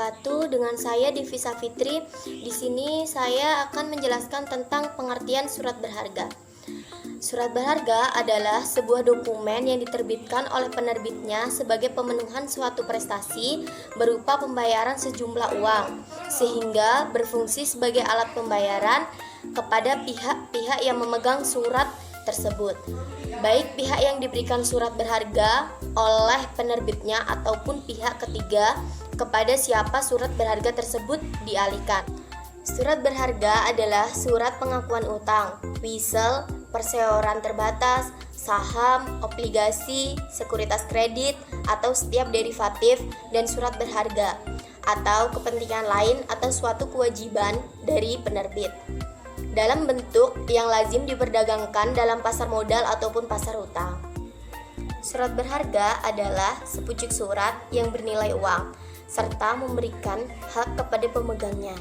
wabarakatuh. Dengan saya Divisa Fitri. Di sini saya akan menjelaskan tentang pengertian surat berharga. Surat berharga adalah sebuah dokumen yang diterbitkan oleh penerbitnya sebagai pemenuhan suatu prestasi berupa pembayaran sejumlah uang, sehingga berfungsi sebagai alat pembayaran kepada pihak-pihak yang memegang surat tersebut, baik pihak yang diberikan surat berharga oleh penerbitnya ataupun pihak ketiga kepada siapa surat berharga tersebut dialihkan. Surat berharga adalah surat pengakuan utang, wisel, perseorangan terbatas, saham, obligasi, sekuritas kredit, atau setiap derivatif dan surat berharga, atau kepentingan lain atau suatu kewajiban dari penerbit dalam bentuk yang lazim diperdagangkan dalam pasar modal ataupun pasar utang. Surat berharga adalah sepucuk surat yang bernilai uang, serta memberikan hak kepada pemegangnya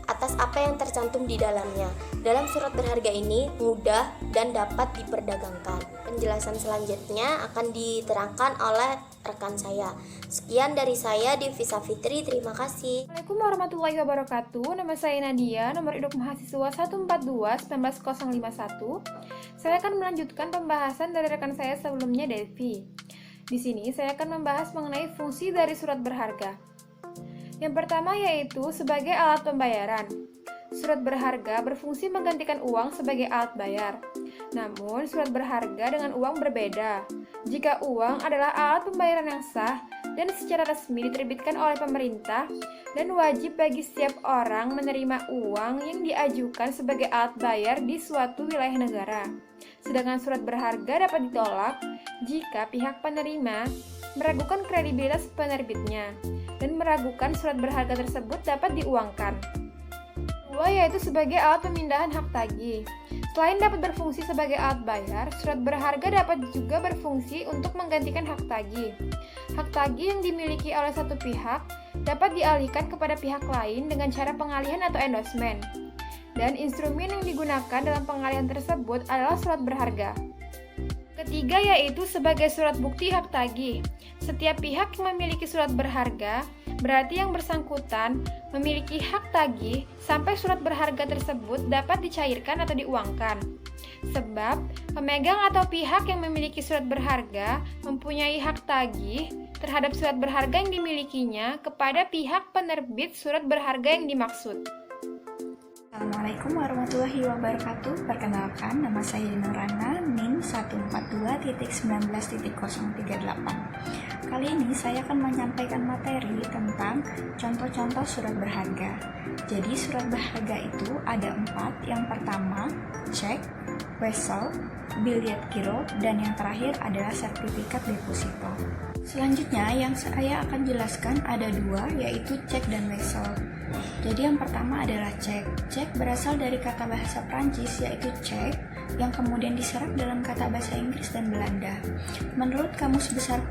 atas apa yang tercantum di dalamnya. Dalam surat berharga ini mudah dan dapat diperdagangkan. Penjelasan selanjutnya akan diterangkan oleh rekan saya. Sekian dari saya, Divisa Fitri. Terima kasih. Assalamualaikum warahmatullahi wabarakatuh. Nama saya Nadia, nomor induk mahasiswa 142-19051. Saya akan melanjutkan pembahasan dari rekan saya sebelumnya, Devi. Di sini saya akan membahas mengenai fungsi dari surat berharga. Yang pertama yaitu sebagai alat pembayaran. Surat berharga berfungsi menggantikan uang sebagai alat bayar. Namun, surat berharga dengan uang berbeda. Jika uang adalah alat pembayaran yang sah dan secara resmi diterbitkan oleh pemerintah dan wajib bagi setiap orang menerima uang yang diajukan sebagai alat bayar di suatu wilayah negara. Sedangkan surat berharga dapat ditolak jika pihak penerima meragukan kredibilitas penerbitnya dan meragukan surat berharga tersebut dapat diuangkan. Kedua yaitu sebagai alat pemindahan hak tagih. Selain dapat berfungsi sebagai alat bayar, surat berharga dapat juga berfungsi untuk menggantikan hak tagih. Hak tagih yang dimiliki oleh satu pihak dapat dialihkan kepada pihak lain dengan cara pengalihan atau endorsement. Dan instrumen yang digunakan dalam pengalihan tersebut adalah surat berharga. Ketiga yaitu sebagai surat bukti hak tagih. Setiap pihak yang memiliki surat berharga berarti yang bersangkutan memiliki hak tagih sampai surat berharga tersebut dapat dicairkan atau diuangkan. Sebab pemegang atau pihak yang memiliki surat berharga mempunyai hak tagih terhadap surat berharga yang dimilikinya kepada pihak penerbit surat berharga yang dimaksud. Assalamualaikum warahmatullahi wabarakatuh. Perkenalkan, nama saya Nurana, NIM 142.19.038. Kali ini saya akan menyampaikan materi tentang contoh-contoh surat berharga. Jadi surat berharga itu ada 4. Yang pertama, cek, wesel, biljet giro, dan yang terakhir adalah sertifikat deposito. Selanjutnya yang saya akan jelaskan ada 2, yaitu cek dan wesel. Jadi yang pertama adalah cek. Cek berasal dari kata bahasa Prancis yaitu cek yang kemudian diserap dalam kata bahasa Inggris dan Belanda. Menurut Kamus Besar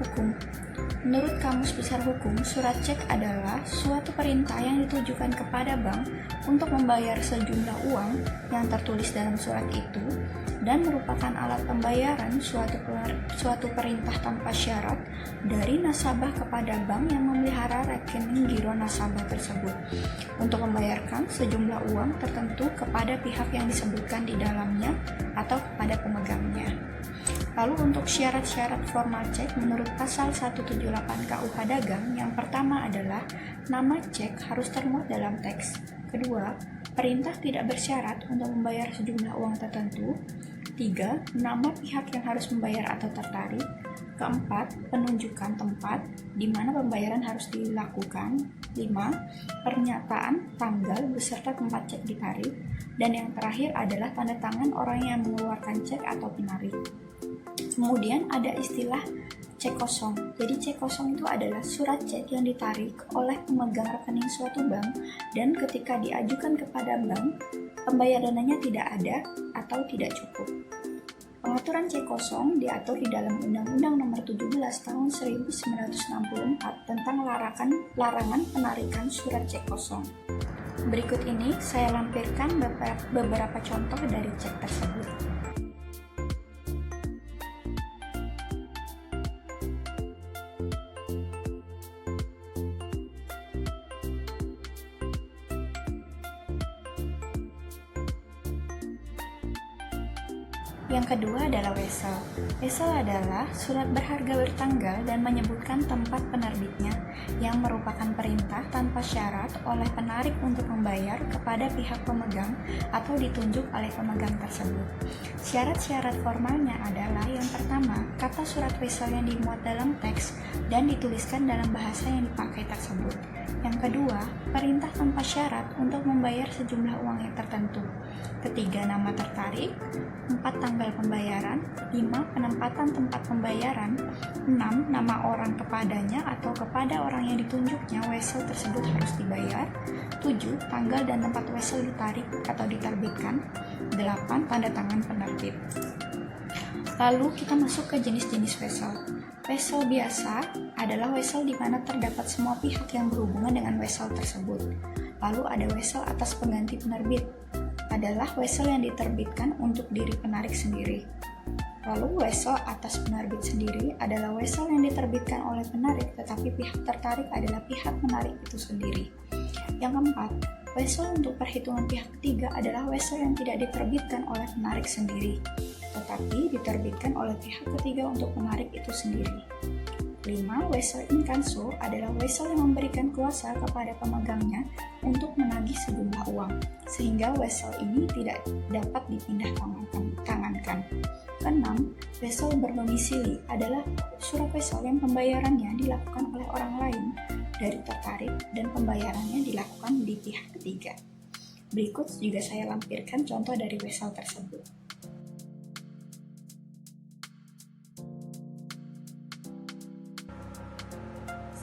Hukum, surat cek adalah suatu perintah yang ditujukan kepada bank untuk membayar sejumlah uang yang tertulis dalam surat itu dan merupakan alat pembayaran suatu perintah tanpa syarat dari nasabah kepada bank yang memelihara rekening giro nasabah tersebut untuk membayarkan sejumlah uang tertentu kepada pihak yang disebutkan di dalamnya atau kepada pemegangnya. Lalu untuk syarat-syarat formal cek menurut pasal 178 KUH Dagang, yang pertama adalah nama cek harus termuat dalam teks. Kedua, perintah tidak bersyarat untuk membayar sejumlah uang tertentu. 3. Nama pihak yang harus membayar atau tertarik. Keempat, penunjukan tempat di mana pembayaran harus dilakukan. 5. Pernyataan tanggal beserta tempat cek ditarik. Dan yang terakhir adalah tanda tangan orang yang mengeluarkan cek atau penarik. Kemudian ada istilah cek kosong. Jadi cek kosong itu adalah surat cek yang ditarik oleh pemegang rekening suatu bank dan ketika diajukan kepada bank, pembayarannya tidak ada atau tidak cukup. Pengaturan cek kosong diatur di dalam Undang-Undang Nomor 17 Tahun 1964 tentang larangan penarikan surat cek kosong. Berikut ini saya lampirkan beberapa contoh dari cek tersebut. Yang kedua adalah wesel. Wesel adalah surat berharga bertanggal dan menyebutkan tempat penerbitnya yang merupakan perintah tanpa syarat oleh penarik untuk membayar kepada pihak pemegang atau ditunjuk oleh pemegang tersebut. Syarat-syarat formalnya adalah yang pertama, kata surat wesel yang dimuat dalam teks dan dituliskan dalam bahasa yang dipakai tersebut. Yang kedua, perintah tanpa syarat untuk membayar sejumlah uang yang tertentu. Ketiga, nama tertarik. 4, tanggal pembayaran. 5, penempatan tempat pembayaran. 6, nama orang kepadanya atau kepada orang yang ditunjuknya wesel tersebut harus dibayar. 7, tanggal dan tempat wesel ditarik atau diterbitkan. 8, tanda tangan penerbit. Lalu kita masuk ke jenis-jenis wesel. Wesel biasa adalah wesel di mana terdapat semua pihak yang berhubungan dengan wesel tersebut. Lalu ada wesel atas pengganti penerbit, adalah wesel yang diterbitkan untuk diri penarik sendiri. Lalu wesel atas penerbit sendiri adalah wesel yang diterbitkan oleh penarik tetapi pihak tertarik adalah pihak penarik itu sendiri. Yang keempat, wesel untuk perhitungan pihak ketiga adalah wesel yang tidak diterbitkan oleh penarik sendiri tetapi diterbitkan oleh pihak ketiga untuk penarik itu sendiri. 5. Wesel inkanso adalah wesel yang memberikan kuasa kepada pemegangnya untuk menagih sejumlah uang, sehingga wesel ini tidak dapat dipindah tangankan. 6. Wesel berdomisili adalah surat wesel yang pembayarannya dilakukan oleh orang lain dari tertarik dan pembayarannya dilakukan di pihak ketiga. Berikut juga saya lampirkan contoh dari wesel tersebut.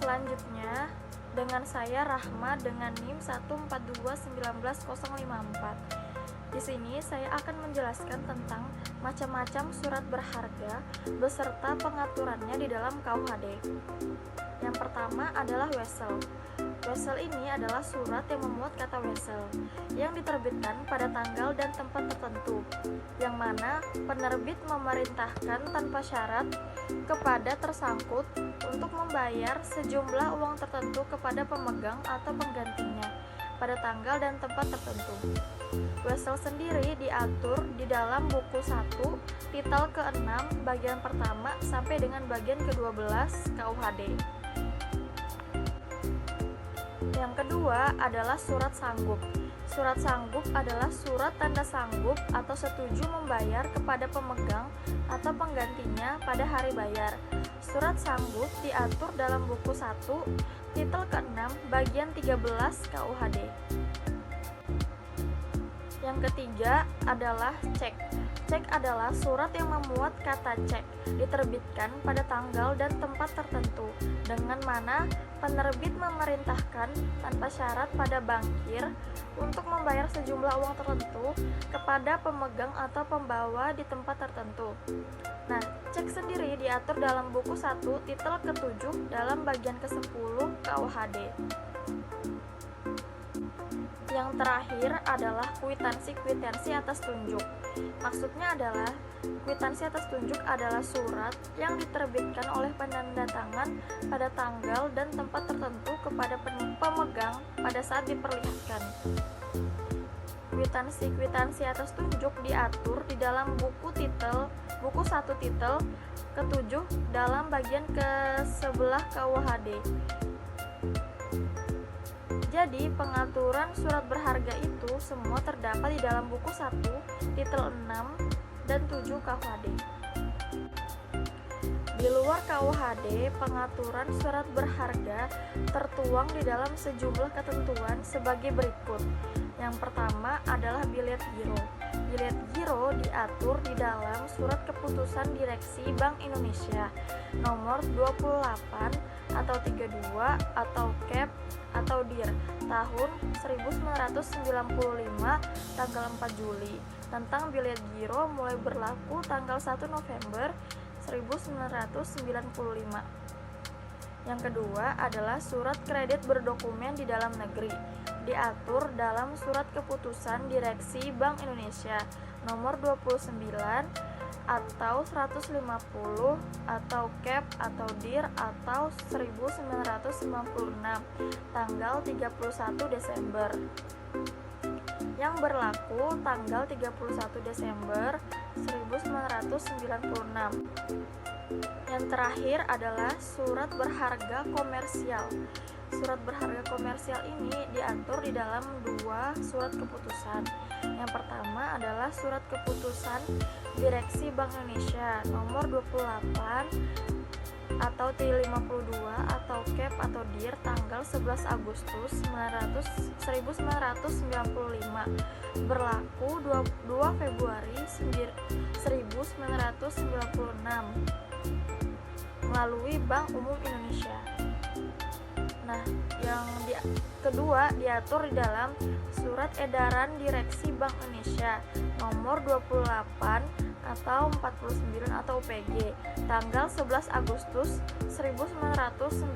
Selanjutnya, dengan saya Rahma dengan NIM 1421954. Di sini saya akan menjelaskan tentang macam-macam surat berharga beserta pengaturannya di dalam KUHD. Yang pertama adalah wesel. Wesel ini adalah surat yang memuat kata wesel yang diterbitkan pada tanggal dan tempat tertentu, yang mana penerbit memerintahkan tanpa syarat kepada tersangkut untuk membayar sejumlah uang tertentu kepada pemegang atau penggantinya pada tanggal dan tempat tertentu. Wesel sendiri diatur di dalam buku 1, titel ke-6, bagian pertama sampai dengan bagian ke-12 KUHD. Yang kedua adalah surat sanggup. Surat sanggup adalah surat tanda sanggup atau setuju membayar kepada pemegang atau penggantinya pada hari bayar. Surat sanggup diatur dalam buku 1, titel ke-6, bagian 13 KUHD. Yang ketiga adalah cek. Cek adalah surat yang memuat kata cek, diterbitkan pada tanggal dan tempat tertentu, dengan mana penerbit memerintahkan tanpa syarat pada bankir untuk membayar sejumlah uang tertentu kepada pemegang atau pembawa di tempat tertentu. Nah, cek sendiri diatur dalam buku 1, titel ke-7, dalam bagian ke-10 KUHD. Yang terakhir adalah kwitansi atas tunjuk. Maksudnya adalah kwitansi atas tunjuk adalah surat yang diterbitkan oleh penanda tangan pada tanggal dan tempat tertentu kepada pemegang pada saat diperlihatkan. Kwitansi atas tunjuk diatur di dalam buku 1 titel ke-7 dalam bagian ke-11 KUHD. Jadi, pengaturan surat berharga itu semua terdapat di dalam buku 1, titel 6 dan 7 KUHD. Di luar KUHD, pengaturan surat berharga tertuang di dalam sejumlah ketentuan sebagai berikut. Yang pertama adalah bilet giro. Bilet giro diatur di dalam surat keputusan Direksi Bank Indonesia nomor 28 atau 32 atau KEP atau DIR tahun 1995 tanggal 4 Juli tentang bilet giro mulai berlaku tanggal 1 November 1995. Yang kedua adalah surat kredit berdokumen di dalam negeri, diatur dalam surat keputusan Direksi Bank Indonesia nomor 29 atau 150 atau KEP atau DIR atau 1996 tanggal 31 Desember. yang berlaku tanggal 31 Desember 1996. Yang terakhir adalah surat berharga komersial. Surat berharga komersial ini diatur di dalam dua surat keputusan. Yang pertama adalah surat keputusan Direksi Bank Indonesia nomor 28 atau T52 atau CAP atau DIR tanggal 11 Agustus 1995 berlaku 2 Februari 1996 melalui Bank Umum Indonesia. Nah, yang kedua diatur di dalam Surat Edaran Direksi Bank Indonesia nomor 28 atau 49 atau UPG tanggal 11 Agustus 1995